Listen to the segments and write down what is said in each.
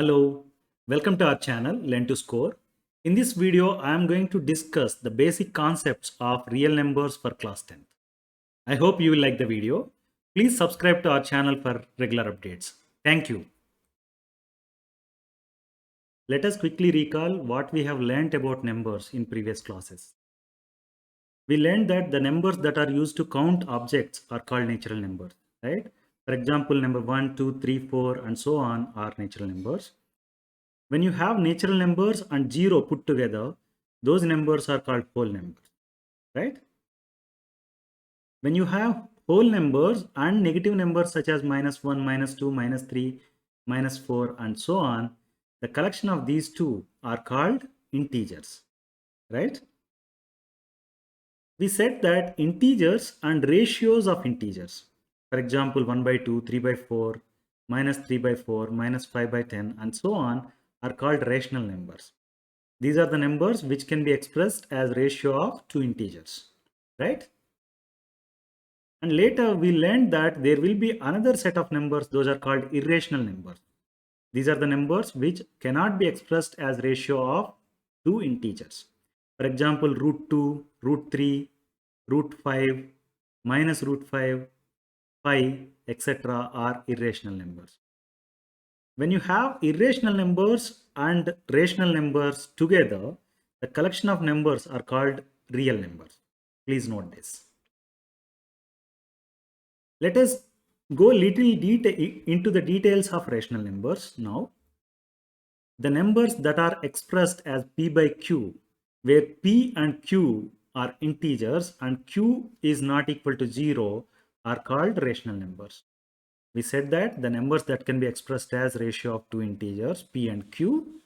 Hello, welcome to our channel Learn to Score. In this video, I am going to discuss the basic concepts of real numbers for class 10th. I hope you will like the video. Please subscribe to our channel for regular updates. Thank you. Let us quickly recall what we have learnt about numbers in previous classes. We learned that the numbers that are used to count objects are called natural numbers, right? For example, number 1, 2, 3, 4 and so on are natural numbers. When you have natural numbers and 0 put together, those numbers are called whole numbers, right? When you have whole numbers and negative numbers such as -1, -2, -3, -4 and so on, the collection of these two are called integers, right? We said that integers and ratios of integers, for example 1/2, 3/4, -3/4, -5/10 and so on are called rational numbers. These are the numbers which can be expressed as ratio of two integers, right? And later we learned that there will be another set of numbers, those are called irrational numbers. These are the numbers which cannot be expressed as ratio of two integers. For example, √2, √3, √5, minus √5, pi, etc. are irrational numbers. When you have irrational numbers and rational numbers together, the collection of numbers are called real numbers. Please note this. Let us go little into the details of rational numbers now. The numbers that are expressed as p by q, where p and q are integers and q is not equal to 0, are called rational numbers. We said that the numbers that can be expressed as ratio of two integers p and q,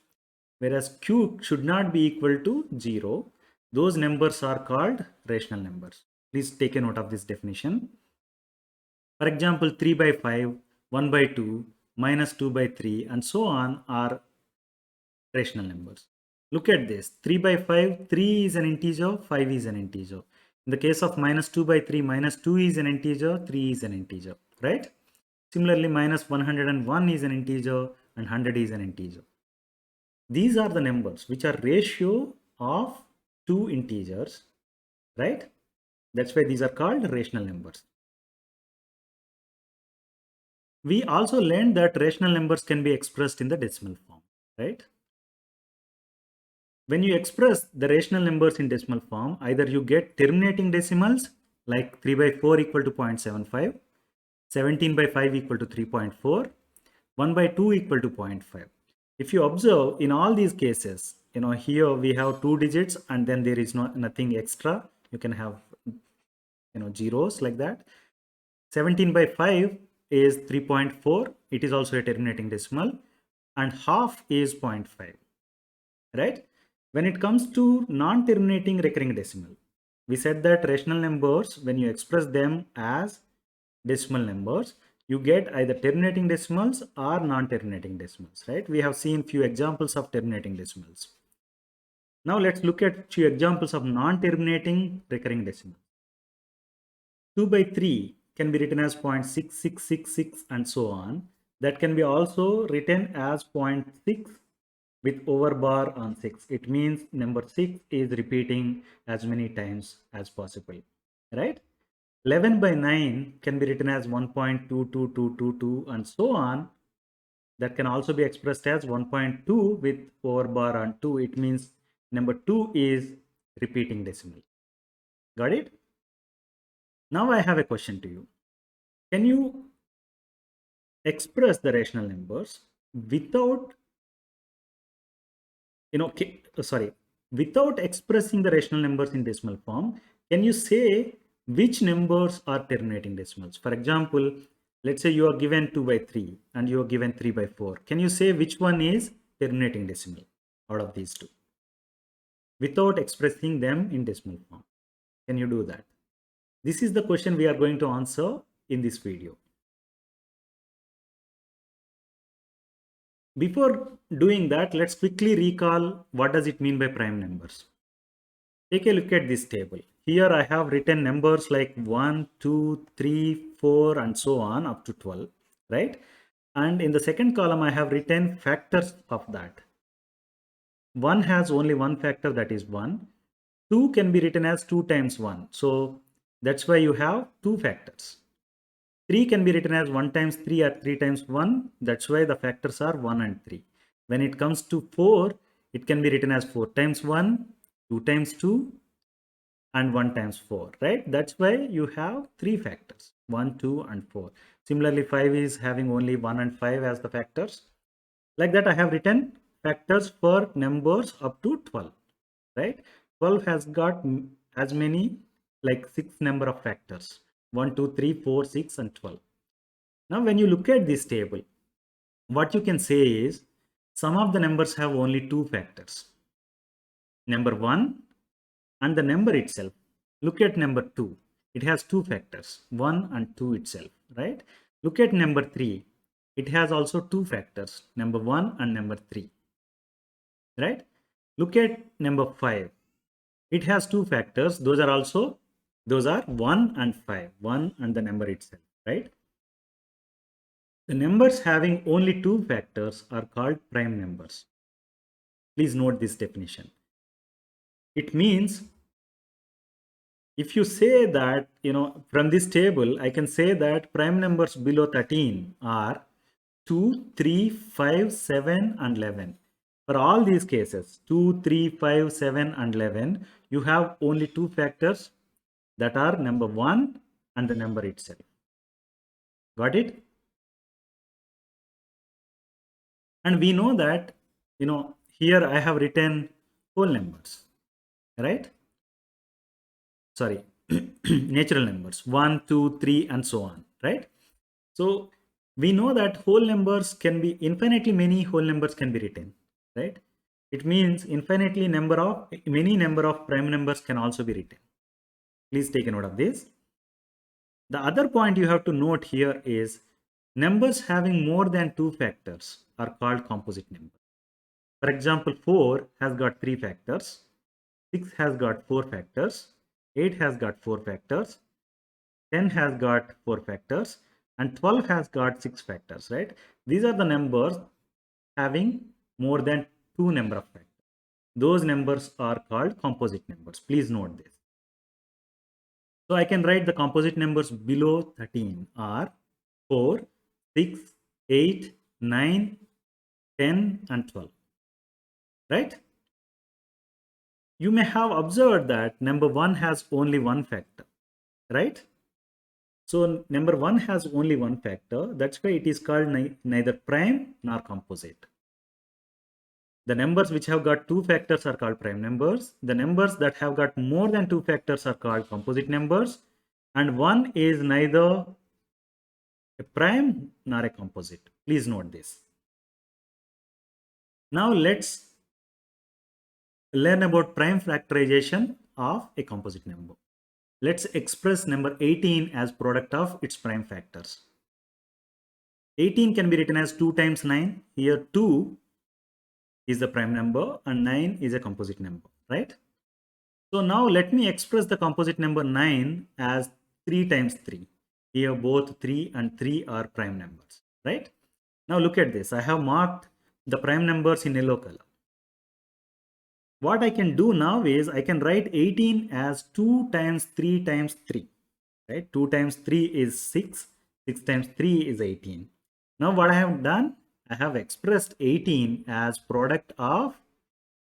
whereas q should not be equal to 0, those numbers are called rational numbers. Please take a note of this definition. For example, 3/5, 1/2, -2/3 and so on are rational numbers. Look at this, 3/5, 3 is an integer, 5 is an integer. In the case of -2/3, -2 is an integer, 3 is an integer, right? Similarly, -101 is an integer and 100 is an integer. These are the numbers which are ratio of two integers, right? That's why these are called rational numbers. We also learned that rational numbers can be expressed in the decimal form, right? When you express the rational numbers in decimal form, either you get terminating decimals like 3/4 equal to 0.75, 17/5 equal to 3.4, 1/2 equal to 0.5. If you observe in all these cases, here we have two digits and then there is nothing extra. You can have zeros like that. 17/5 is 3.4. It is also a terminating decimal and half is 0.5, right? When it comes to non-terminating recurring decimal, we said that rational numbers, when you express them as decimal numbers, you get either terminating decimals or non-terminating decimals, right? We have seen few examples of terminating decimals. Now let's look at few examples of non-terminating recurring decimal. 2/3 can be written as 0.6666 and so on. That can be also written as 0.6 with overbar on 6. It means number 6 is repeating as many times as possible, right? 11/9 can be written as 1.22222 and so on. That can also be expressed as 1.2 with overbar on 2. It means number 2 is repeating decimal. Got it? Now I have a question to you. Can you express the rational numbers without without expressing the rational numbers in decimal form? Can you say which numbers are terminating decimals? For example, let's say you are given 2/3 and you are given 3/4. Can you say which one is terminating decimal out of these two without expressing them in decimal form? Can you do that? This is the question we are going to answer in this video. Before doing that, let's quickly recall what does it mean by prime numbers. Take a look at this table. Here I have written numbers like 1, 2, 3, 4 and so on up to 12, right? And in the second column, I have written factors of that. 1 has only one factor, that is 1. 2 can be written as 2 times 1. So that's why you have 2 factors. 3 can be written as 1 times 3 or 3 times 1. That's why the factors are 1 and 3. When it comes to 4, it can be written as 4 times 1, 2 times 2, and 1 times 4, right? That's why you have 3 factors, 1, 2, and 4. Similarly, 5 is having only 1 and 5 as the factors. Like that, I have written factors for numbers up to 12, right? 12 has got as many, like 6 number of factors, 1, 2, 3, 4, 6, and 12. Now, when you look at this table, what you can say is some of the numbers have only 2 factors, number 1 and the number itself. Look at number 2. It has 2 factors, 1 and 2 itself, right? Look at number 3. It has also 2 factors, number 1 and number 3, right? Look at number 5. It has 2 factors. Those are 1 and 5, 1 and the number itself, right? The numbers having only 2 factors are called prime numbers. Please note this definition. It means if you say that, from this table, I can say that prime numbers below 13 are 2, 3, 5, 7, and 11. For all these cases, 2, 3, 5, 7, and 11, you have only 2 factors, that are number 1 and the number itself. Got it? And we know that, here I have written whole numbers, right? Sorry, natural numbers, 1, 2, 3, and so on, right? So we know that whole numbers can be infinitely many whole numbers can be written, right? It means infinitely many number of prime numbers can also be written. Please take a note of this. The other point you have to note here is numbers having more than 2 factors are called composite numbers. For example, 4 has got 3 factors, 6 has got 4 factors, 8 has got 4 factors, 10 has got 4 factors, and 12 has got 6 factors, right? These are the numbers having more than 2 number of factors. Those numbers are called composite numbers. Please note this. So I can write the composite numbers below 13 are 4, 6, 8, 9, 10, and 12, right? You may have observed that number 1 has only one factor, right? So number 1 has only one factor. That's why it is called neither prime nor composite. The numbers which have got 2 factors are called prime numbers. The numbers that have got more than 2 factors are called composite numbers. And 1 is neither a prime nor a composite. Please note this. Now let's learn about prime factorization of a composite number. Let's express number 18 as product of its prime factors. 18 can be written as 2 times 9. Here 2 is the prime number and 9 is a composite number, right? So now let me express the composite number 9 as 3 times 3. Here both 3 and 3 are prime numbers, right? Now look at this. I have marked the prime numbers in yellow color. What I can do now is I can write 18 as 2 times 3 times 3, right? 2 times 3 is 6. 6 times 3 is 18. Now what I have done, I have expressed 18 as product of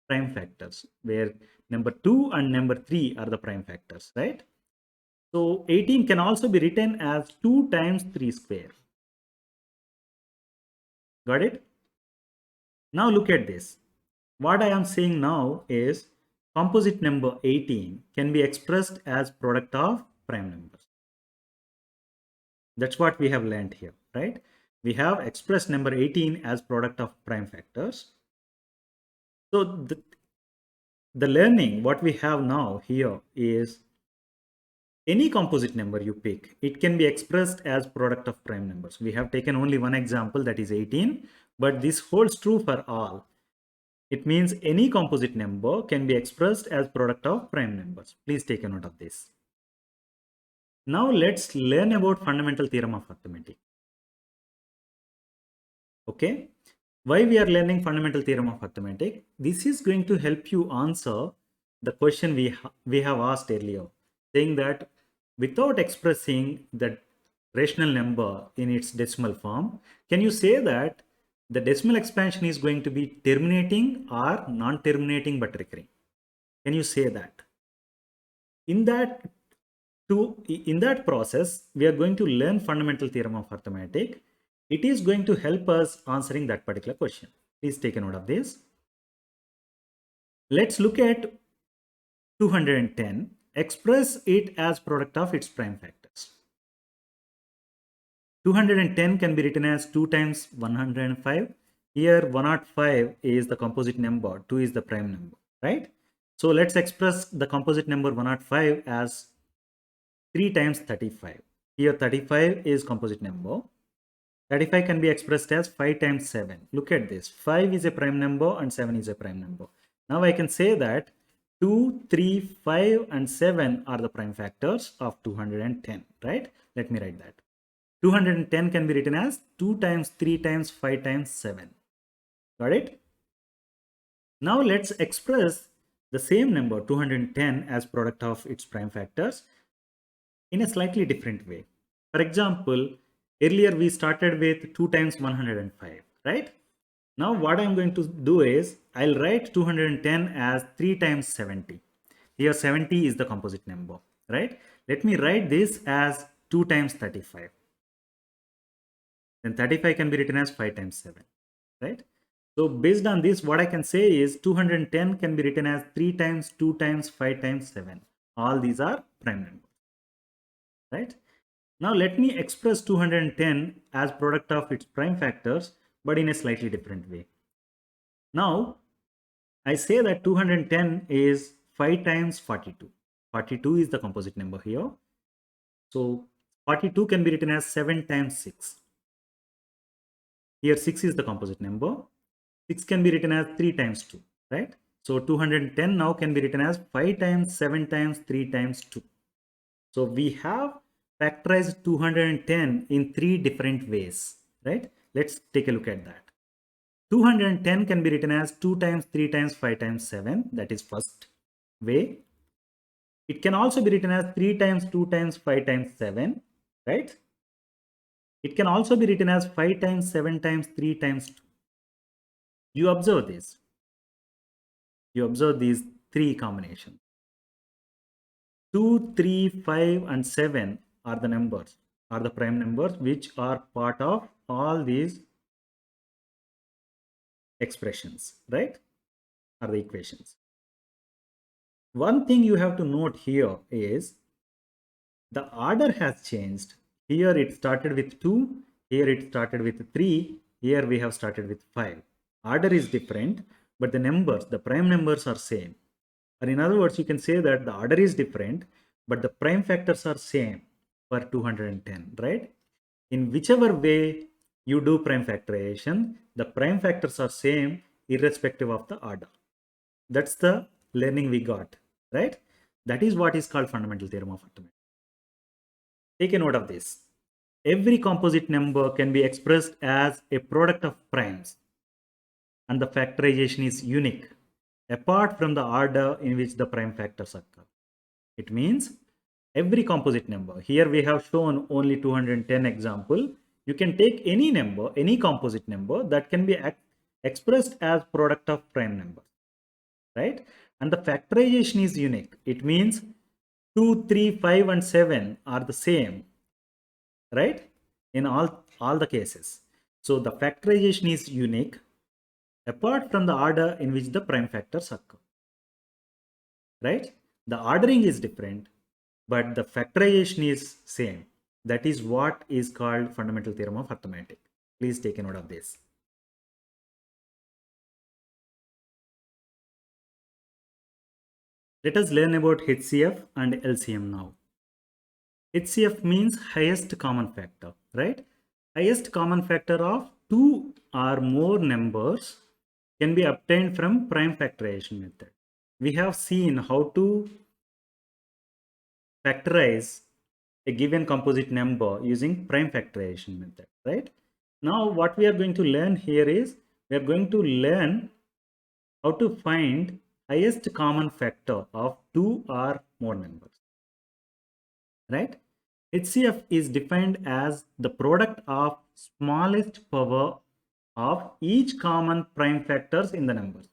prime factors, where number 2 and number 3 are the prime factors, right? So 18 can also be written as 2 times 3 square. Got it? Now look at this. What I am saying now is composite number 18 can be expressed as product of prime numbers. That's what we have learned here, right? We have expressed number 18 as product of prime factors. So the learning what we have now here is any composite number you pick, it can be expressed as product of prime numbers. We have taken only one example, that is 18, but this holds true for all. It means any composite number can be expressed as product of prime numbers. Please take a note of this. Now let's learn about fundamental theorem of arithmetic. Okay. Why we are learning fundamental theorem of arithmetic? This is going to help you answer the question we have asked earlier, saying that without expressing the rational number in its decimal form, can you say that the decimal expansion is going to be terminating or non-terminating but recurring? Can you say that? In that in that process, we are going to learn fundamental theorem of arithmetic. It is going to help us answering that particular question. Please take a note of this. Let's look at 210. Express it as product of its prime factors. 210 can be written as 2 times 105. Here 105 is the composite number, 2 is the prime number, right? So let's express the composite number 105 as 3 times 35. Here 35 is composite number. 35 can be expressed as 5 times 7. Look at this. 5 is a prime number and 7 is a prime number. Now I can say that 2, 3, 5 and 7 are the prime factors of 210, right? Let me write that. 210 can be written as 2 times 3 times 5 times 7. Got it? Now let's express the same number 210 as product of its prime factors in a slightly different way. For example, earlier we started with 2 times 105, right? Now what I'm going to do is I'll write 210 as 3 times 70. Here 70 is the composite number, right? Let me write this as 2 times 35. Then 35 can be written as 5 times 7, right? So based on this, what I can say is 210 can be written as 3 times 2 times 5 times 7. All these are prime numbers, right? Now let me express 210 as product of its prime factors, but in a slightly different way. Now I say that 210 is 5 times 42. 42 is the composite number here. So 42 can be written as 7 times 6. Here 6 is the composite number. 6 can be written as 3 times 2, right? So 210 now can be written as 5 times 7 times 3 times 2. So we have factorized 210 in 3 different ways, right? Let's take a look at that. 210 can be written as 2 times 3 times 5 times 7. That is first way. It can also be written as 3 times 2 times 5 times 7, right? It can also be written as 5 times 7 times 3 times 2. You observe this. You observe these 3 combinations. 2, 3, 5 and 7 are the numbers, are the prime numbers which are part of all these expressions, right? Are the equations. One thing you have to note here is the order has changed. Here it started with 2, here it started with 3, here we have started with 5. Order is different, but the numbers, the prime numbers are same. Or in other words, you can say that the order is different, but the prime factors are same for 210, right? In whichever way you do prime factorization, the prime factors are same irrespective of the order. That's the learning we got, right? That is what is called fundamental theorem of arithmetic. Take a note of this. Every composite number can be expressed as a product of primes, and the factorization is unique apart from the order in which the prime factors occur. It means every composite number, here we have shown only 210 example. You can take any number, any composite number that can be expressed as product of prime numbers, right? And the factorization is unique. It means 2, 3, 5 and 7 are the same, right? In all the cases. So the factorization is unique apart from the order in which the prime factors occur, right? The ordering is different, but the factorization is same. That is what is called fundamental theorem of arithmetic. Please take a note of this. Let us learn about HCF and LCM now. HCF means highest common factor, right? Highest common factor of 2 or more numbers can be obtained from prime factorization method. We have seen how to factorize a given composite number using prime factorization method, right? Now what we are going to learn here is, we are going to learn how to find highest common factor of two or more numbers, right? HCF is defined as the product of smallest power of each common prime factors in the numbers.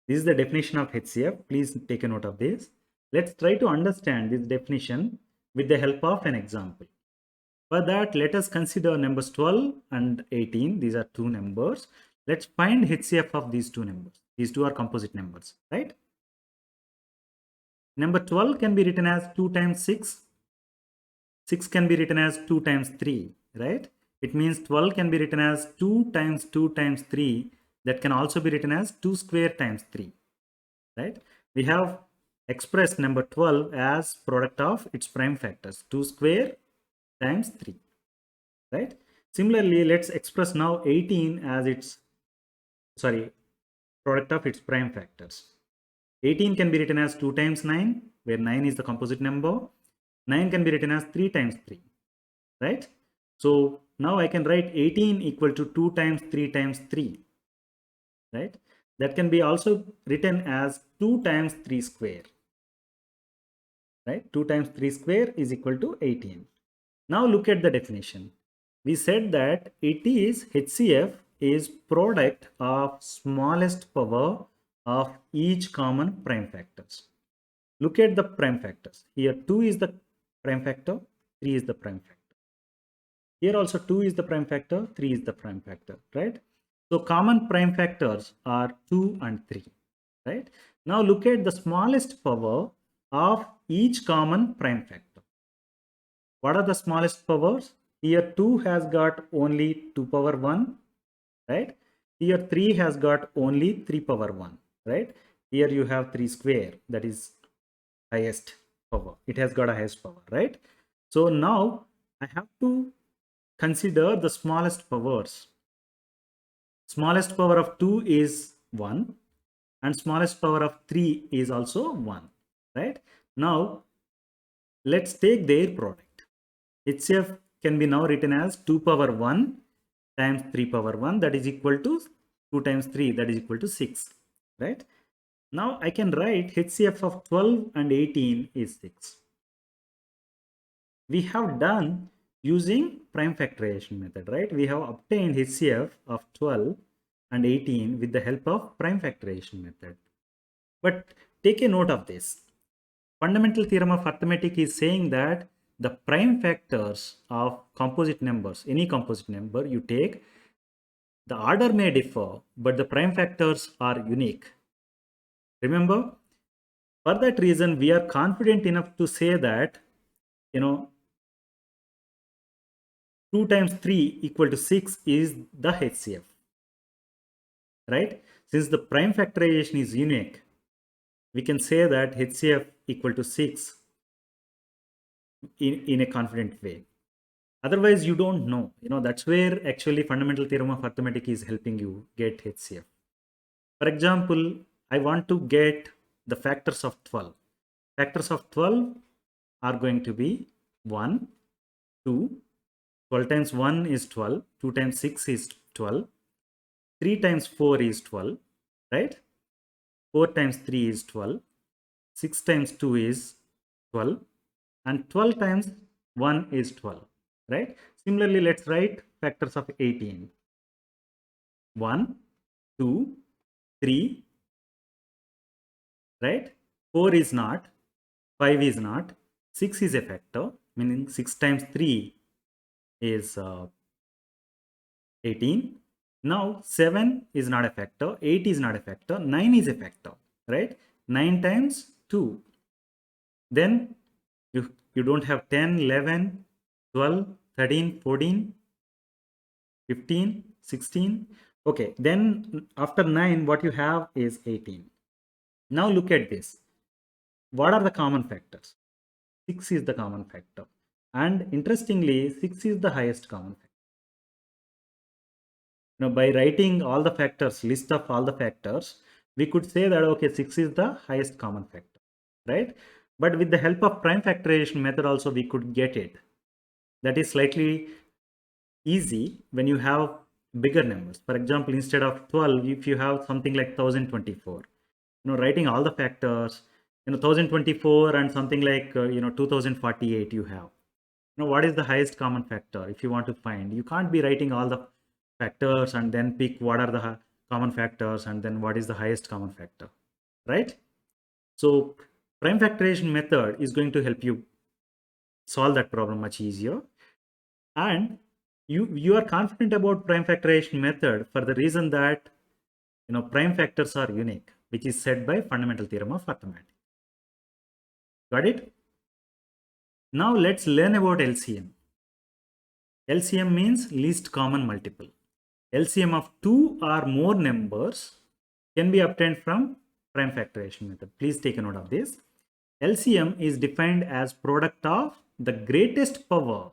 This is the definition of HCF. Please take a note of this. Let's try to understand this definition with the help of an example. For that, let us consider numbers 12 and 18. These are two numbers. Let's find HCF of these two numbers. These two are composite numbers, right? Number 12 can be written as 2 times 6. 6 can be written as 2 times 3, right? It means 12 can be written as 2 times 2 times 3. That can also be written as 2 square times 3, right? We have expressed number 12 as product of its prime factors, 2 square times 3, right? Similarly, let's express now 18 as its, product of its prime factors. 18 can be written as 2 times 9, where 9 is the composite number. 9 can be written as 3 times 3, right? So now I can write 18 equal to 2 times 3 times 3, right? That can be also written as 2 times 3 square, right? 2 times 3 square is equal to 18. Now look at the definition. We said that it is HCF is product of smallest power of each common prime factors. Look at the prime factors. Here 2 is the prime factor, 3 is the prime factor. Here also 2 is the prime factor, 3 is the prime factor, right? So common prime factors are 2 and 3, right? Now look at the smallest power of each common prime factor. What are the smallest powers? Here 2 has got only 2 power 1, right? Here 3 has got only 3 power 1, right? Here you have 3 square, that is highest power. It has got a highest power, right? So now I have to consider the smallest powers. Smallest power of 2 is 1 and smallest power of 3 is also 1, right? Now let's take their product. HCF can be now written as 2 power 1 times 3 power 1, that is equal to 2 times 3, that is equal to 6, right? Now I can write HCF of 12 and 18 is 6. We have done using prime factorization method, right? We have obtained HCF of 12 and 18 with the help of prime factorization method. But take a note of this. Fundamental theorem of arithmetic is saying that the prime factors of composite numbers, any composite number you take, the order may differ, but the prime factors are unique. Remember, for that reason, we are confident enough to say that, 2 times 3 equal to 6 is the HCF, right? Since the prime factorization is unique, we can say that HCF equal to 6 in a confident way. Otherwise, you don't know. That's where actually fundamental theorem of arithmetic is helping you get HCF. For example, I want to get the factors of 12. Factors of 12 are going to be 1, 2, 12 times 1 is 12, 2 times 6 is 12, 3 times 4 is 12, right? 4 times 3 is 12, 6 times 2 is 12, and 12 times 1 is 12, right? Similarly, let's write factors of 18. 1, 2, 3, right? 4 is not, 5 is not, 6 is a factor, meaning 6 times 3 is 18. Now 7 is not a factor, 8 is not a factor, 9 is a factor, right? 9 times 2. Then you don't have 10, 11, 12, 13, 14, 15, 16. Okay, then after 9, what you have is 18. Now look at this. What are the common factors? 6 is the common factor. And interestingly, 6 is the highest common factor. Now, by writing all the factors, list of all the factors, we could say that, okay, 6 is the highest common factor, right? But with the help of prime factorization method also, we could get it. That is slightly easy when you have bigger numbers. For example, instead of 12, if you have something like 1024, writing all the factors, 1024 and something like 2048 you have. What is the highest common factor if you want to find? You can't be writing all the factors and then pick what are the common factors and then what is the highest common factor, right? So prime factorization method is going to help you solve that problem much easier. And you are confident about prime factorization method for the reason that prime factors are unique, which is said by fundamental theorem of arithmetic. Got it? Now let's learn about LCM. LCM means least common multiple. LCM of two or more numbers can be obtained from prime factorization method. Please take a note of this. LCM is defined as product of the greatest power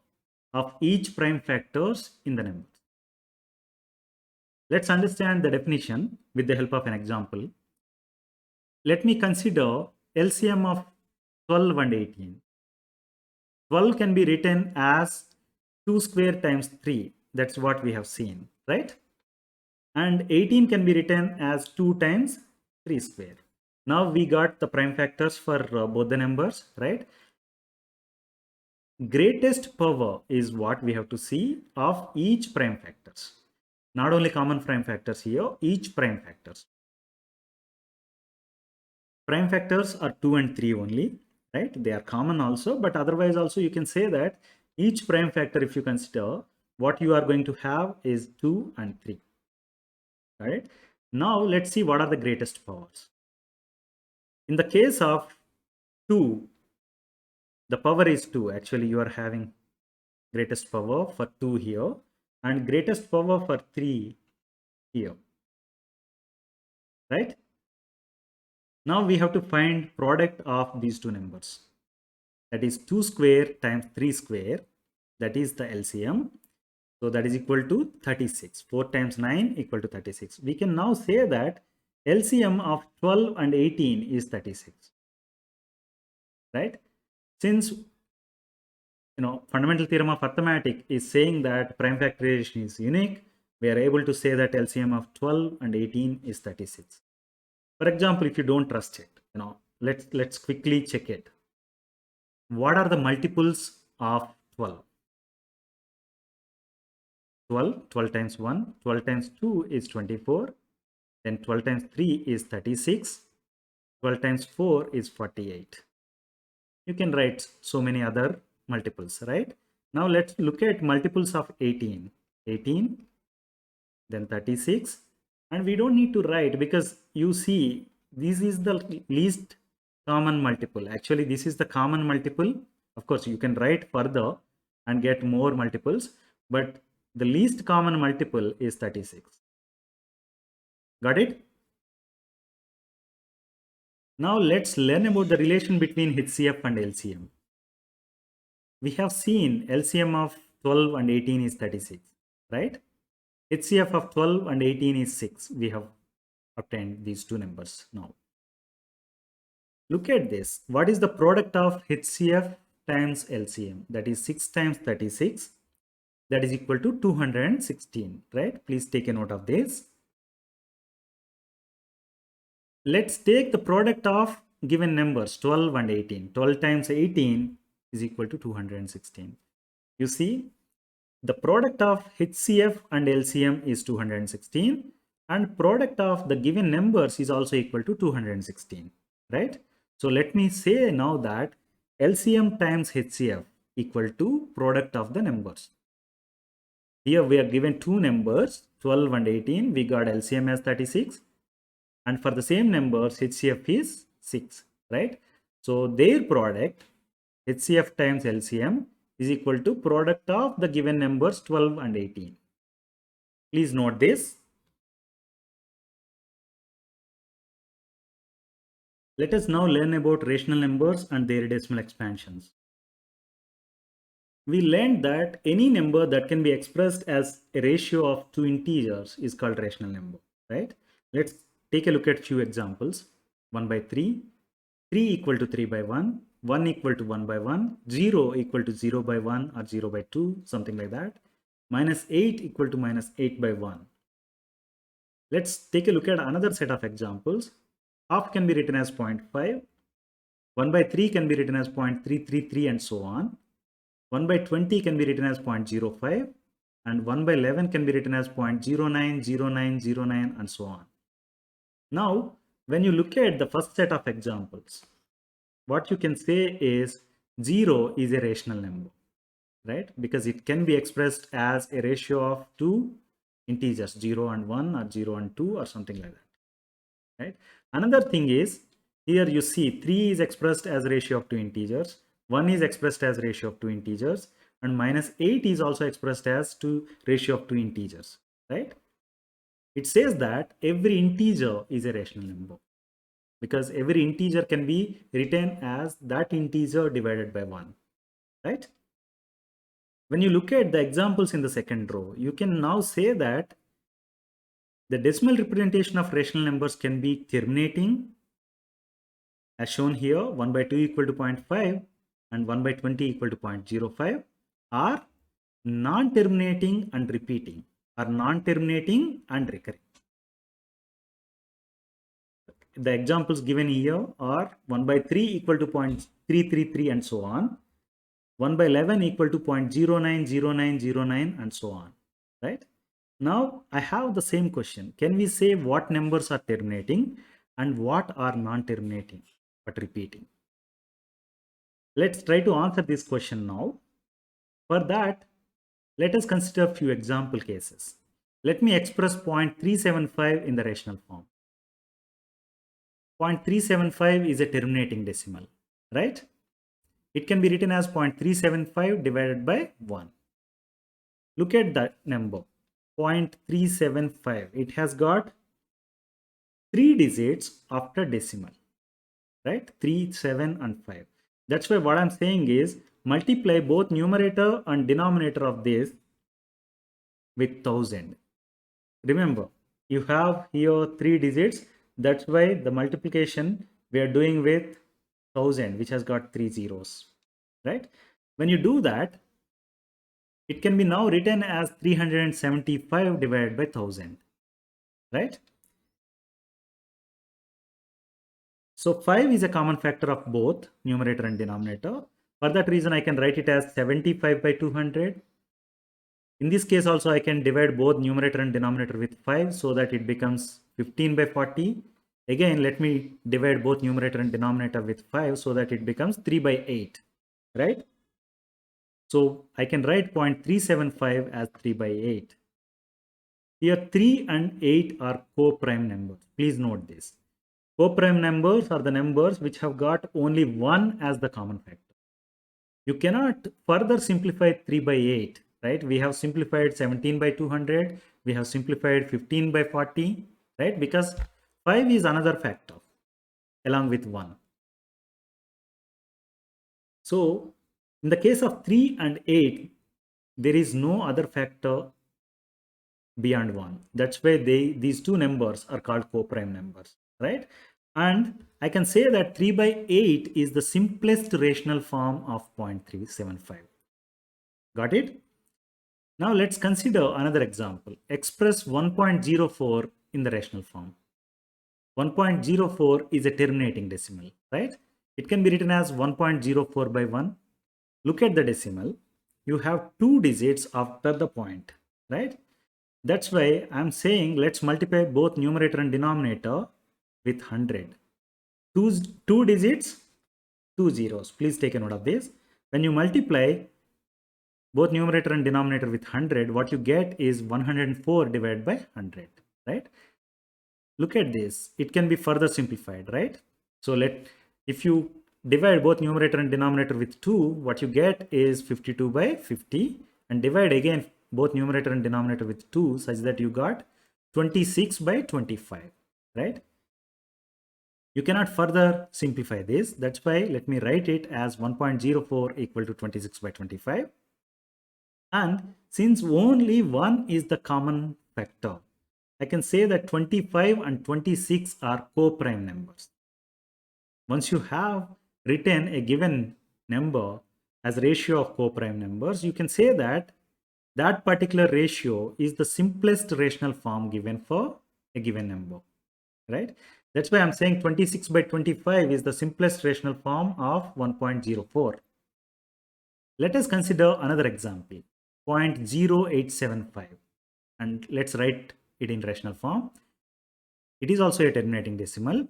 of each prime factors in the numbers. Let's understand the definition with the help of an example. Let me consider LCM of 12 and 18. 12 can be written as 2 square times 3. That's what we have seen, right? And 18 can be written as 2 times 3 square. Now we got the prime factors for both the numbers, right? Greatest power is what we have to see of each prime factors. Not only common prime factors here, each prime factors. Prime factors are 2 and 3 only, right? They are common also, but otherwise also you can say that each prime factor, if you consider, what you are going to have is 2 and 3. Right? Now let's see what are the greatest powers. In the case of 2, the power is 2. Actually, you are having greatest power for 2 here and greatest power for 3 here. Right? Now we have to find product of these two numbers. That is 2 square times 3 square. That is the LCM. So that is equal to 36. 4 times 9 equal to 36. We can now say that LCM of 12 and 18 is 36. Right? Since fundamental theorem of arithmetic is saying that prime factorization is unique, we are able to say that LCM of 12 and 18 is 36. For example, if you don't trust it, let's quickly check it. What are the multiples of 12? 12 times 1, 12 times 2 is 24, then 12 times 3 is 36, 12 times 4 is 48. You can write so many other multiples, right? Now let's look at multiples of 18. 18, then 36, and we don't need to write because you see this is the least common multiple. Actually, this is the common multiple. Of course, you can write further and get more multiples, but the least common multiple is 36. Got it? Now let's learn about the relation between HCF and LCM. We have seen LCM of 12 and 18 is 36, right? HCF of 12 and 18 is 6. We have obtained these two numbers now. Look at this. What is the product of HCF times LCM? That is 6 times 36. That is equal to 216, right? Please take a note of this. Let's take the product of given numbers 12 and 18. 12 times 18 is equal to 216. You see, the product of HCF and LCM is 216 and product of the given numbers is also equal to 216, right? So let me say now that LCM times HCF equal to product of the numbers. Here we are given two numbers 12 and 18. We got LCM as 36 and for the same numbers HCF is 6, right? So their product HCF times LCM is equal to product of the given numbers 12 and 18. Please note this. Let us now learn about rational numbers and their decimal expansions. We learned that any number that can be expressed as a ratio of two integers is called rational number, right? Let's take a look at few examples. 1 by 3, 3 equal to 3 by 1, 1 equal to 1 by 1, 0 equal to 0 by 1 or 0 by 2, something like that. minus 8 equal to minus 8 by 1. Let's take a look at another set of examples. Half can be written as 0.5, 1 by 3 can be written as 0.333 and so on. 1 by 20 can be written as 0.05 and 1 by 11 can be written as 0.090909 and so on. Now, when you look at the first set of examples, what you can say is 0 is a rational number, right? Because it can be expressed as a ratio of two integers, 0 and 1 or 0 and 2 or something like that, right? Another thing is, here you see 3 is expressed as a ratio of two integers, 1 is expressed as a ratio of two integers, and minus 8 is also expressed as ratio of two integers, right? It says that every integer is a rational number because every integer can be written as that integer divided by 1, right? When you look at the examples in the second row, you can now say that the decimal representation of rational numbers can be terminating, as shown here, 1 by 2 equal to 0.5 and 1 by 20 equal to 0.05, or non-terminating and repeating, or non-terminating and recurring. The examples given here are 1 by 3 equal to 0.333 and so on, 1 by 11 equal to 0.090909 and so on, right? Now I have the same question. Can we say what numbers are terminating and what are non-terminating but repeating? Let's try to answer this question now. For that, let us consider a few example cases. Let me express 0.375 in the rational form. 0.375 is a terminating decimal, right? It can be written as 0.375 divided by 1. Look at that number, 0.375. It has got 3 digits after decimal, right? 3, 7 and 5. That's why what I'm saying is multiply both numerator and denominator of this with 1000. Remember, you have here 3 digits. That's why the multiplication we are doing with 1000, which has got 3 zeros, right? When you do that, it can be now written as 375 divided by 1000, right? So 5 is a common factor of both numerator and denominator. For that reason, I can write it as 75 by 200. In this case also, I can divide both numerator and denominator with 5 so that it becomes 15 by 40. Again, let me divide both numerator and denominator with 5 so that it becomes 3 by 8, right? So I can write 0.375 as 3 by 8. Here 3 and 8 are co-prime numbers. Please note this. Co-prime numbers are the numbers which have got only 1 as the common factor. You cannot further simplify 3 by 8, right? We have simplified 17 by 200. We have simplified 15 by 40, right? Because 5 is another factor along with 1. So in the case of 3 and 8, there is no other factor beyond 1. That's why these two numbers are called co-prime numbers, right? And I can say that 3 by 8 is the simplest rational form of 0.375. Got it? Now let's consider another example. Express 1.04 in the rational form. 1.04 is a terminating decimal, right? It can be written as 1.04 by 1. Look at the decimal. You have 2 digits after the point, right? That's why I'm saying let's multiply both numerator and denominator with 100. Two digits, 2 zeros. Please take a note of this. When you multiply both numerator and denominator with 100, what you get is 104 divided by 100, right? Look at this. It can be further simplified, right? So if you divide both numerator and denominator with 2, what you get is 52 by 50, and divide again both numerator and denominator with 2 such that you got 26 by 25, right? You cannot further simplify this. That's why let me write it as 1.04 equal to 26 by 25. And since only 1 is the common factor, I can say that 25 and 26 are co-prime numbers. Once you have written a given number as ratio of co-prime numbers, you can say that that particular ratio is the simplest rational form given for a given number, right? That's why I'm saying 26 by 25 is the simplest rational form of 1.04. Let us consider another example, 0.0875, and let's write it in rational form. It is also a terminating decimal.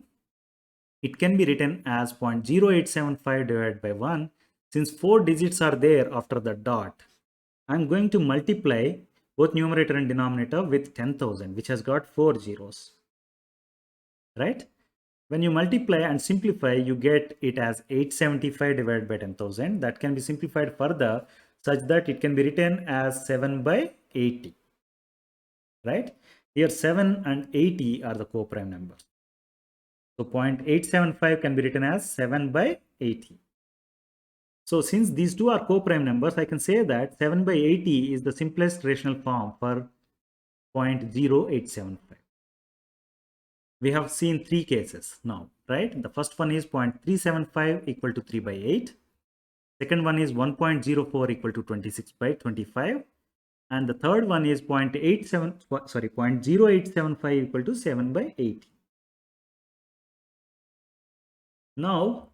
It can be written as 0.0875 divided by 1. Since 4 digits are there after the dot, I'm going to multiply both numerator and denominator with 10,000, which has got 4 zeros, right? When you multiply and simplify, you get it as 875 divided by 10,000. That can be simplified further such that it can be written as 7 by 80, right? Here 7 and 80 are the co-prime numbers. So 0.875 can be written as 7 by 80. So since these two are co-prime numbers, I can say that 7 by 80 is the simplest rational form for 0.0875. We have seen three cases now, right? The first one is 0.375 equal to 3 by 8. Second one is 1.04 equal to 26 by 25. And the third one is 0.0875 equal to 7 by 80. Now,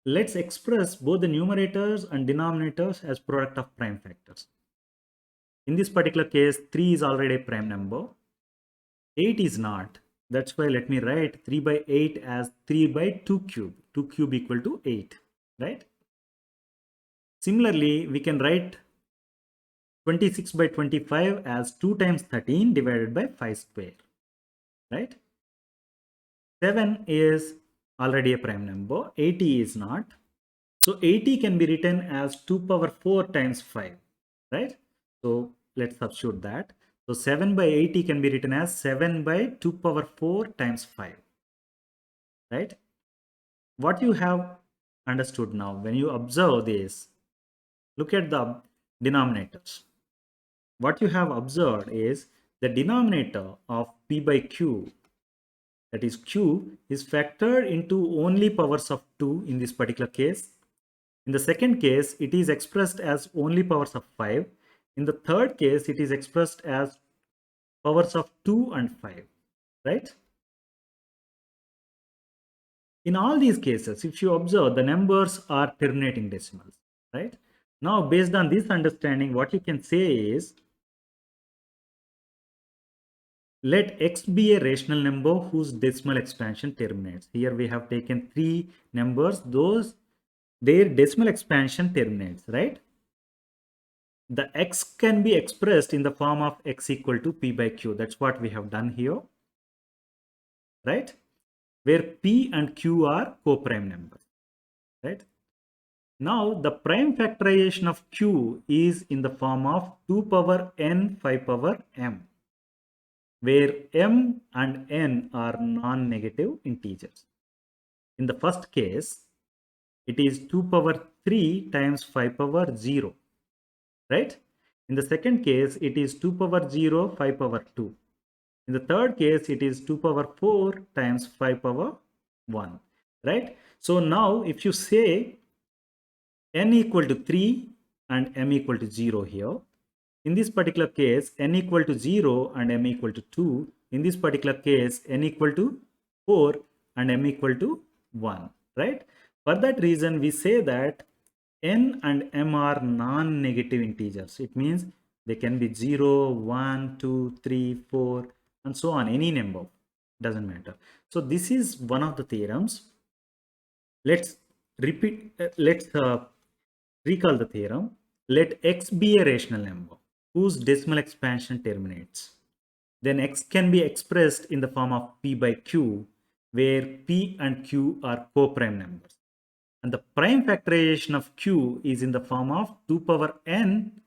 let's express both the numerators and denominators as product of prime factors. In this particular case, 3 is already a prime number. 8 is not. That's why let me write 3 by 8 as 3 by 2 cube. 2 cube equal to 8, right? Similarly, we can write 26 by 25 as 2 times 13 divided by 5 square, right? 7 is already a prime number. 80 is not. So 80 can be written as 2 power 4 times 5, right? So let's substitute that. So 7 by 80 can be written as 7 by 2 power 4 times 5, right? What you have understood now, when you observe this, look at the denominators. What you have observed is the denominator of p by q, that is q, is factored into only powers of 2 in this particular case. In the second case, it is expressed as only powers of 5. In the third case, it is expressed as powers of 2 and 5, right? In all these cases, if you observe, the numbers are terminating decimals, right? Now, based on this understanding, what you can say is, let x be a rational number whose decimal expansion terminates. Here we have taken 3 numbers, their decimal expansion terminates, right? The x can be expressed in the form of x equal to p by q. That's what we have done here, right? Where p and q are co-prime numbers, right? Now, the prime factorization of q is in the form of 2 power n 5 power m, where m and n are non-negative integers. In the first case, it is 2 power 3 times 5 power 0, right? In the second case, it is 2 power 0, 5 power 2. In the third case, it is 2 power 4 times 5 power 1, right? So now, if you say n equal to 3 and m equal to 0 here, in this particular case, n equal to 0 and m equal to 2. In this particular case, n equal to 4 and m equal to 1, right? For that reason, we say that n and m are non-negative integers. It means they can be 0, 1, 2, 3, 4, and so on, any number, doesn't matter. So this is one of the theorems. Let's recall the theorem. Let x be a rational number whose decimal expansion terminates. Then x can be expressed in the form of p by q, where p and q are co-prime numbers. And the prime factorization of q is in the form of 2 power n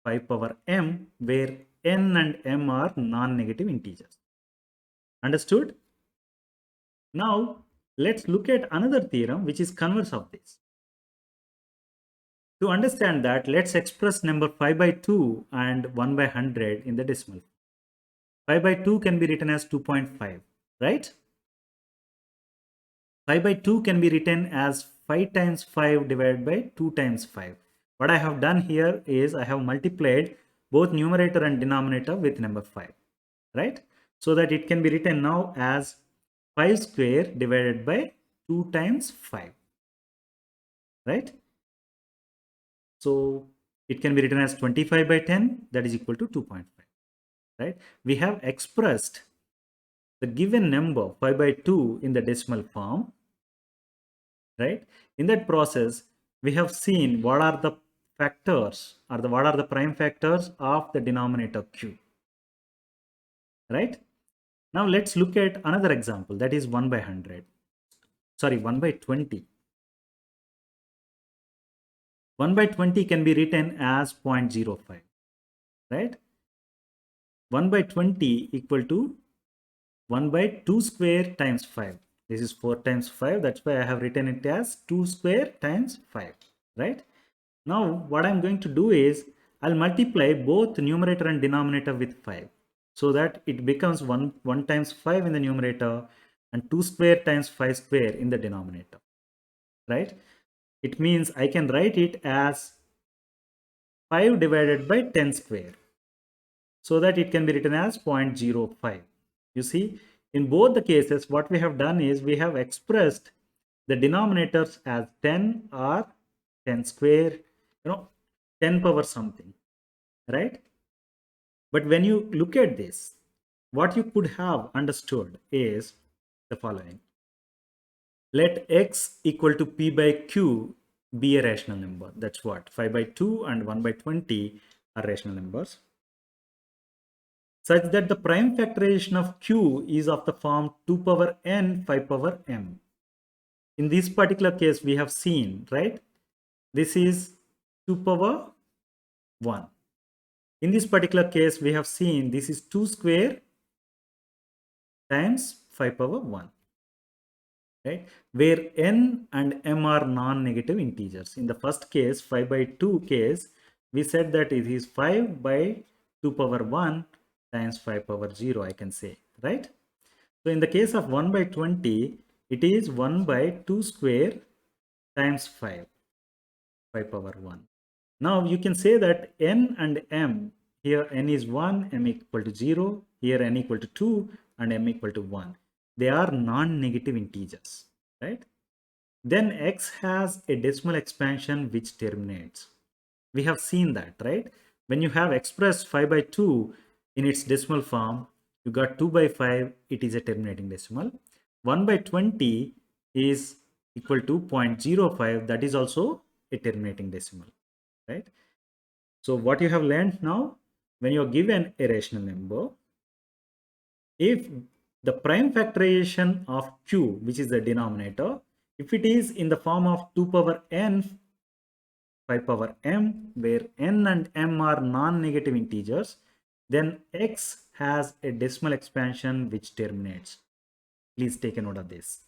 5 power m, where n and m are non-negative integers. Understood? Now, let's look at another theorem which is converse of this. To understand that, let's express number 5 by 2 and 1 by 100 in the decimal. 5 by 2 can be written as 2.5, right? 5 by 2 can be written as 5 times 5 divided by 2 times 5. What I have done here is I have multiplied both numerator and denominator with number 5, right? So that it can be written now as 5 square divided by 2 times 5, right? So it can be written as 25 by 10, that is equal to 2.5, right? We have expressed the given number 5 by 2 in the decimal form, right? In that process, we have seen what are the factors or what are the prime factors of the denominator q, right? Now let's look at another example, that is 1 by 100. Sorry, 1 by 20. 1 by 20 can be written as 0.05, right? 1 by 20 equal to 1 by 2 square times 5. This is 4 times 5. That's why I have written it as 2 square times 5, right? Now what I'm going to do is I'll multiply both numerator and denominator with 5, so that it becomes 1 times 5 in the numerator and 2 square times 5 square in the denominator, right? It means I can write it as 5 divided by 10 square, so that it can be written as 0.05. You see, in both the cases, what we have done is we have expressed the denominators as 10 or 10 square, 10 power something, right? But when you look at this, what you could have understood is the following. Let x equal to p by q be a rational number. That's what 5 by 2 and 1 by 20 are rational numbers, such that the prime factorization of q is of the form 2 power n 5 power m. In this particular case, we have seen, right? This is 2 power 1. In this particular case, we have seen this is 2 square times 5 power 1, right? Where n and m are non-negative integers. In the first case, 5 by 2 case, we said that it is 5 by 2 power 1 times 5 power 0, I can say, right? So in the case of 1 by 20, it is 1 by 2 square times 5 power 1. Now you can say that n and m, here n is 1, m equal to 0, here n equal to 2 and m equal to 1. They are non-negative integers, right? Then x has a decimal expansion which terminates. We have seen that, right? When you have expressed 5 by 2 in its decimal form, you got 2 by 5, it is a terminating decimal. 1 by 20 is equal to 0.05, that is also a terminating decimal, right? So what you have learned now, when you are given a rational number, if the prime factorization of q, which is the denominator, if it is in the form of 2 power n 5 power m, where n and m are non-negative integers, then x has a decimal expansion which terminates. Please take a note of this.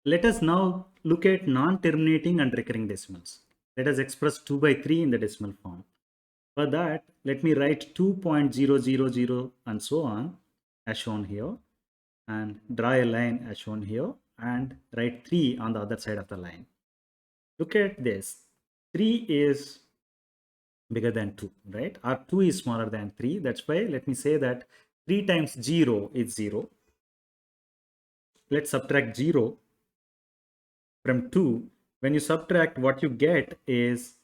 Let us now look at non-terminating and recurring decimals. Let us express 2 by 3 in the decimal form. For that, let me write 2.000 and so on as shown here, and draw a line as shown here, and write 3 on the other side of the line. Look at this. 3 is bigger than 2, right? Or 2 is smaller than 3. That's why let me say that 3 times 0 is 0. Let's subtract 0 from 2. When you subtract, what you get is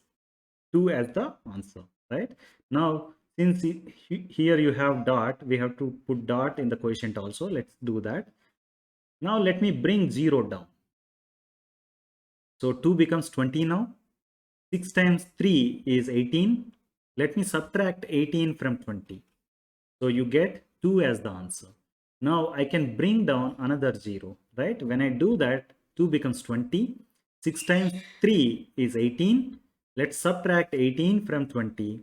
2 as the answer, right? Now, since here you have dot, we have to put dot in the quotient also. Let's do that. Now let me bring 0 down. So 2 becomes 20 now. 6 times 3 is 18. Let me subtract 18 from 20. So you get 2 as the answer. Now I can bring down another 0, right? When I do that, 2 becomes 20. 6 times 3 is 18. Let's subtract 18 from 20.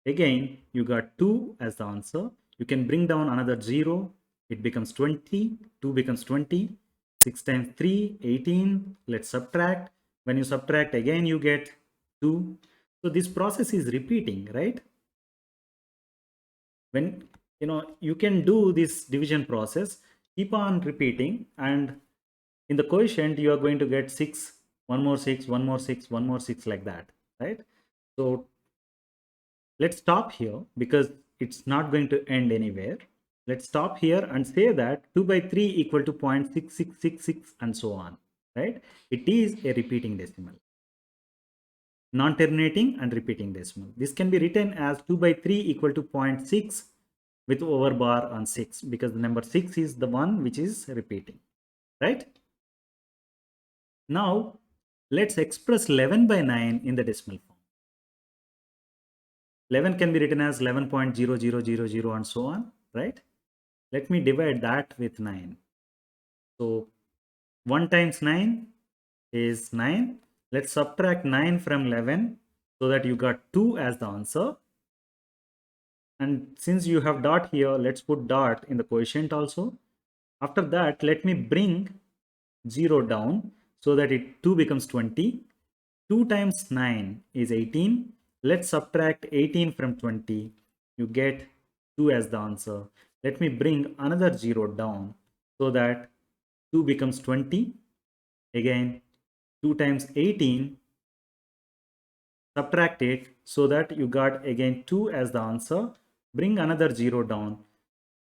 Again, you got 2 as the answer. You can bring down another 0. It becomes 20. 2 becomes 20. 6 times 3, 18. Let's subtract. When you subtract again, you get 2. So this process is repeating, right? When you can do this division process, keep on repeating, and in the quotient you are going to get 6, 1 more 6, 1 more 6, 1 more 6, like that, right? So let's stop here because it's not going to end anywhere. Let's stop here and say that 2 by 3 equal to 0.6666 and so on, right? It is a repeating decimal, non-terminating and repeating decimal. This can be written as 2 by 3 equal to 0.6 with overbar on 6 because the number 6 is the one which is repeating, right? Now, let's express 11 by 9 in the decimal form. 11 can be written as 11.0000 and so on, right? Let me divide that with 9. So 1 times 9 is 9. Let's subtract 9 from 11 so that you got 2 as the answer. And since you have dot here, let's put dot in the quotient also. After that, let me bring 0 down so that 2 becomes 20. 2 times 9 is 18. Let's subtract 18 from 20. You get 2 as the answer. Let me bring another 0 down so that 2 becomes 20. Again, 2 times 18, subtract it so that you got again 2 as the answer. Bring another 0 down.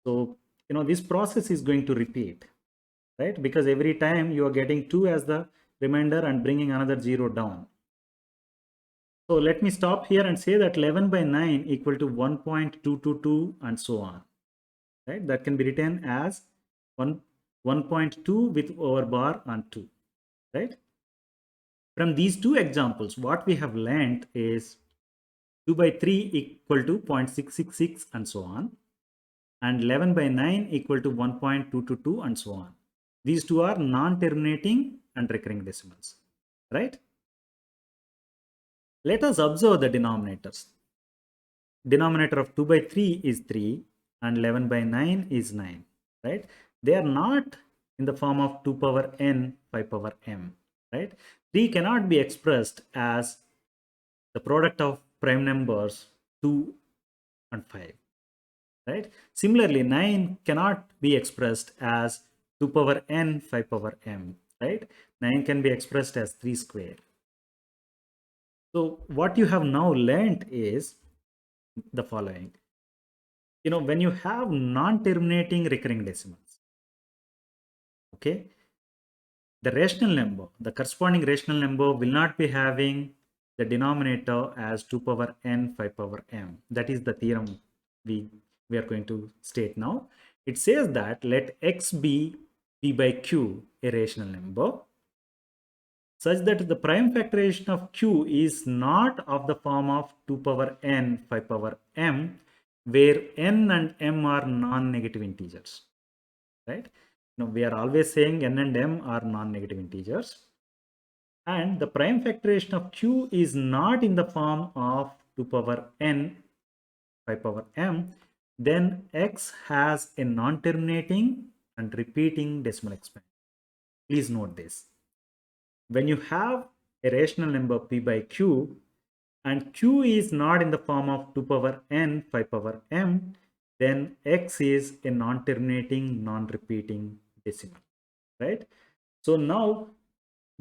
So, this process is going to repeat, right? Because every time you are getting 2 as the remainder and bringing another 0 down. So let me stop here and say that 11 by 9 equal to 1.222 and so on, right? That can be written as 1.2 with overbar on 2, right? From these two examples, what we have learned is 2 by 3 equal to 0.666 and so on, and 11 by 9 equal to 1.222 and so on. These two are non-terminating and recurring decimals, right? Let us observe the denominators. Denominator of 2 by 3 is 3 and 11 by 9 is 9, right? They are not in the form of 2 power n 5 power m, right? 3 cannot be expressed as the product of prime numbers 2 and 5, right? Similarly, 9 cannot be expressed as 2 power n 5 power m, right? 9 can be expressed as 3 square. So what you have now learned is the following. When you have non-terminating recurring decimals, okay, the rational number, the corresponding rational number will not be having the denominator as 2 power n 5 power m. That is the theorem we are going to state now. It says that let x be p by q a rational number such that the prime factorization of q is not of the form of 2 power n 5 power m, where n and m are non-negative integers, right? We are always saying n and m are non-negative integers, and the prime factorization of q is not in the form of 2 power n 5 power m, then x has a non-terminating and repeating decimal expansion. Please note this. When you have a rational number p by q and q is not in the form of 2 power n 5 power m, then x is a non-terminating, non-repeating decimal, right? So now,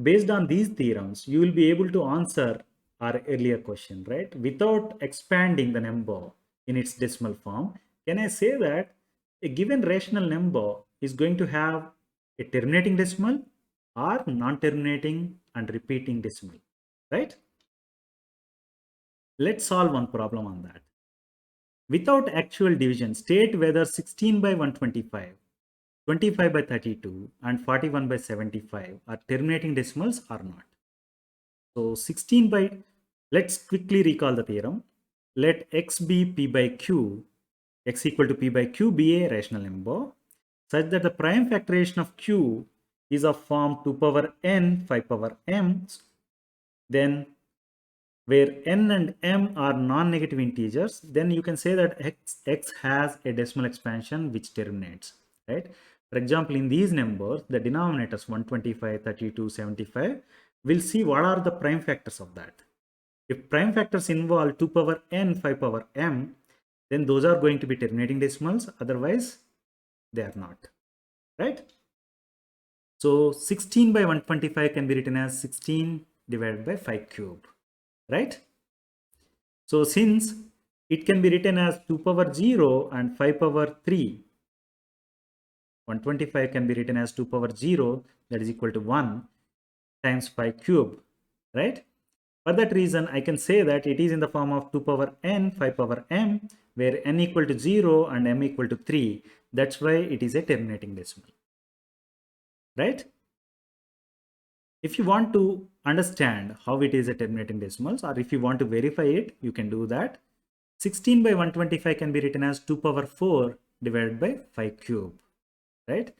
based on these theorems, you will be able to answer our earlier question, right? Without expanding the number in its decimal form, can I say that a given rational number is going to have a terminating decimal or non-terminating and repeating decimal, right? Let's solve one problem on that. Without actual division, state whether 16 by 125, 25 by 32, and 41 by 75 are terminating decimals or not. So 16 by, let's quickly recall the theorem. Let x be p by q, x equal to p by q be a rational number such that the prime factorization of q is of form 2 power n 5 power m, then where n and m are non-negative integers, then you can say that x has a decimal expansion which terminates, right? For example, in these numbers, the denominators 125, 32, 75, we'll see what are the prime factors of that. If prime factors involve 2 power n 5 power m, then those are going to be terminating decimals, otherwise they are not, right? So 16 by 125 can be written as 16 divided by 5 cube. right? So since it can be written as 2 power 0 and 5 power 3, 125 can be written as 2 power 0, that is equal to 1 times 5 cube, right? For that reason, I can say that it is in the form of 2 power n, 5 power m, where n equal to 0 and m equal to 3. That's why it is a terminating decimal, right? If you want to understand how it is a terminating decimals, or if you want to verify it, you can do that. 16 by 125 can be written as 2 power 4 divided by 5 cube, right?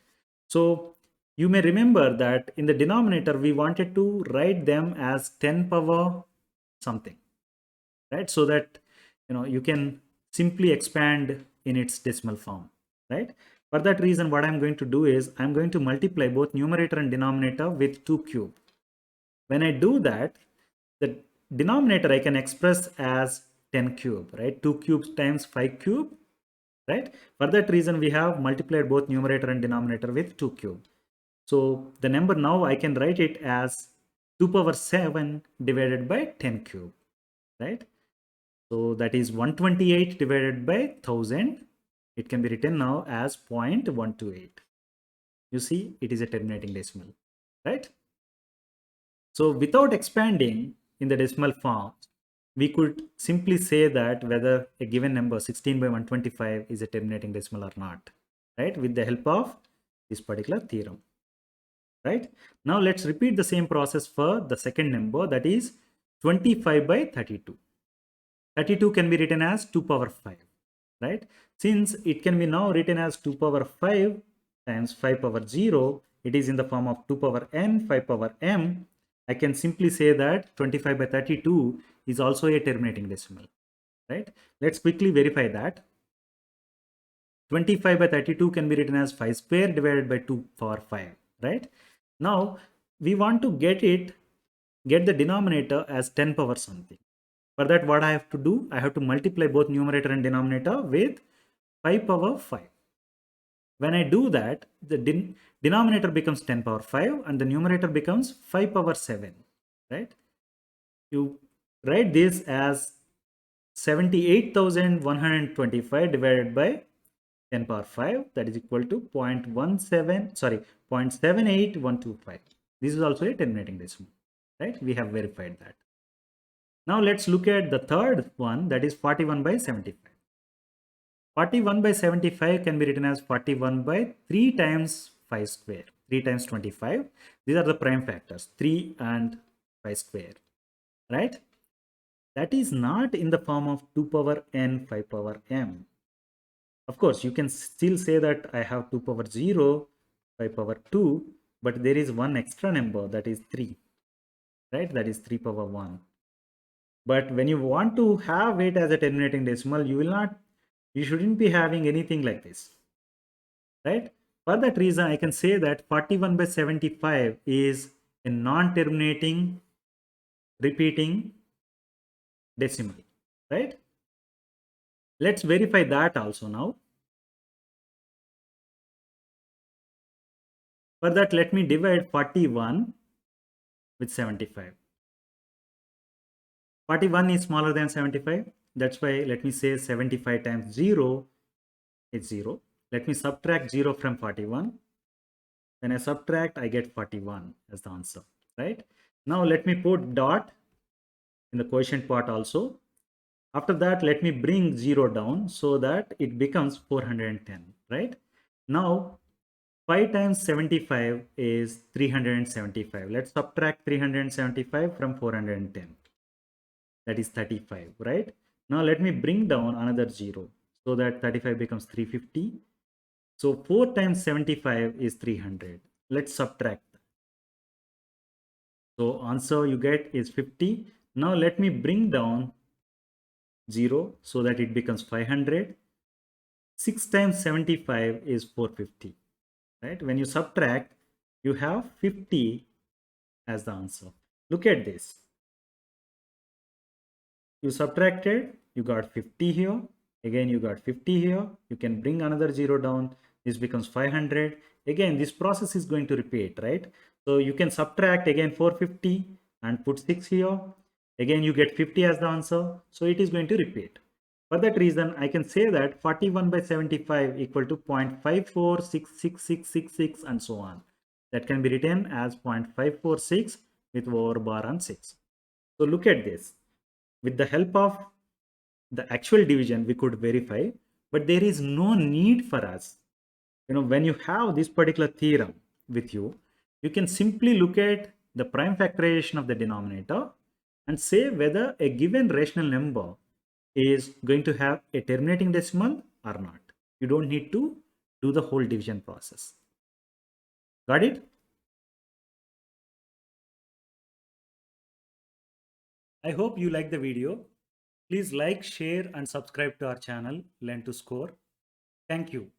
So you may remember that in the denominator, we wanted to write them as 10 power something, right? So that, you can simply expand in its decimal form, right? For that reason, what I'm going to do is I'm going to multiply both numerator and denominator with 2 cube. When I do that, the denominator I can express as 10 cube, right? 2 cubes times 5 cube, right? For that reason, we have multiplied both numerator and denominator with 2 cube. So the number now I can write it as 2 power 7 divided by 10 cube, right? So that is 128 divided by 1000. It can be written now as 0.128. You see, it is a terminating decimal, right? So without expanding in the decimal form, we could simply say that whether a given number 16 by 125 is a terminating decimal or not, right? With the help of this particular theorem, right? Now let's repeat the same process for the second number, that is 25 by 32. 32 can be written as 2 power 5, right? Since it can be now written as 2 power 5 times 5 power 0, it is in the form of 2 power n, 5 power m. I can simply say that 25 by 32 is also a terminating decimal, right? Let's quickly verify that. 25 by 32 can be written as 5 square divided by 2 power 5, right? Now we want to get the denominator as 10 power something. For that, what I have to do, I have to multiply both numerator and denominator with 5 power 5. When I do that, the denominator becomes 10 power 5 and the numerator becomes 5 power 7, right? You write this as 78,125 divided by 10 power 5, that is equal to 0.78125. This is also a terminating decimal, right? We have verified that. Now let's look at the third one, that is 41 by 75. 41 by 75 can be written as 41 by 3 times 5 square, 3 times 25. These are the prime factors, 3 and 5 square, right? That is not in the form of 2 power n, 5 power m. Of course, you can still say that I have 2 power 0, 5 power 2, but there is one extra number, that is 3, right? That is 3 power 1. But when you want to have it as a terminating decimal, you shouldn't be having anything like this, right? For that reason, I can say that 41 by 75 is a non-terminating repeating decimal, right? Let's verify that also now. For that, let me divide 41 with 75. 41 is smaller than 75. That's why let me say 75 times 0 is 0. Let me subtract 0 from 41. When I subtract, I get 41 as the answer, right? Now let me put dot in the quotient part also. After that, let me bring 0 down so that it becomes 410, right? Now 5 times 75 is 375. Let's subtract 375 from 410. That is 35, right? Now let me bring down another 0 so that 35 becomes 350. So 4 times 75 is 300. Let's subtract. So answer you get is 50. Now let me bring down 0 so that it becomes 500. 6 times 75 is 450, right? When you subtract, you have 50 as the answer. Look at this. You subtracted, you got 50 here. Again, you got 50 here. You can bring another 0 down. This becomes 500. Again, this process is going to repeat, right? So you can subtract again 450 and put 6 here. Again, you get 50 as the answer, so it is going to repeat. For that reason, I can say that 41 by 75 equal to 0.546666 and so on. That can be written as 0.546 with over bar on 6. So look at this. With the help of the actual division, we could verify, but there is no need for us. When you have this particular theorem with you, you can simply look at the prime factorization of the denominator and say whether a given rational number is going to have a terminating decimal or not. You don't need to do the whole division process. Got it? I hope you like the video. Please like, share and subscribe to our channel Learn to Score. Thank you.